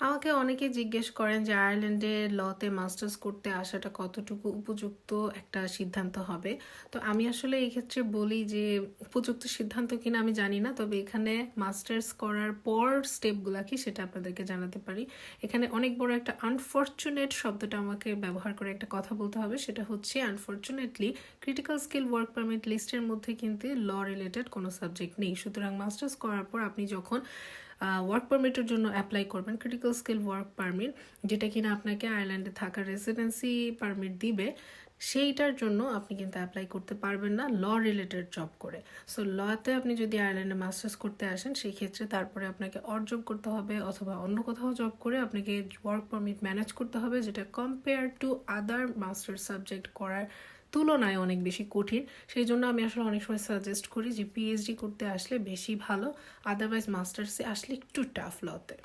আমাকে অনেকে জিজ্ঞেস করেন যে আয়ারল্যান্ডে লতে মাস্টার্স করতে আসাটা কতটুকু উপযুক্ত একটা সিদ্ধান্ত হবে। তো আমি আসলে এই ক্ষেত্রে বলি যে উপযুক্ত সিদ্ধান্ত কিনা আমি জানি না, তবে এখানে মাস্টার্স করার পর স্টেপগুলো কি সেটা আপনাদেরকে জানাতে পারি। এখানে অনেক বড় একটা আনফর্চুনেট শব্দটা আমাকে ব্যবহার করে একটা কথা বলতে হবে, সেটা হচ্ছে unfortunately critical skill work permit লিস্টের মধ্যে কিন্তু ল রিলেটেড কোনো সাবজেক্ট নেই। সুতরাং মাস্টার্স করার পর আপনি যখন ওয়ার্ক পারমিটের জন্য অ্যাপ্লাই করবেন, ক্রিটিক্যাল স্কিল ওয়ার্ক পারমিট, যেটা কিনা আপনাকে আয়ারল্যান্ডে থাকার রেসিডেন্সি পারমিট দিবে, সেইটার জন্য আপনি কিন্তু অ্যাপ্লাই করতে পারবেন না ল রিলেটেড জব করে। সো লতে আপনি যদি আয়ারল্যান্ডে মাস্টার্স করতে আসেন, সেই ক্ষেত্রে তারপরে আপনাকে অর জব করতে হবে অথবা অন্য কোথাও জব করে আপনাকে ওয়ার্ক পারমিট ম্যানেজ করতে হবে, যেটা compare to other master subject করার তুলনায় অনেক বেশি কঠিন। সেই জন্য আমি আসলে অনেক সময় সাজেস্ট করি যে পিএইচডি করতে আসলে বেশি ভালো, আদারওয়াইজ মাস্টার্সে আসলে একটু টাফ লতে।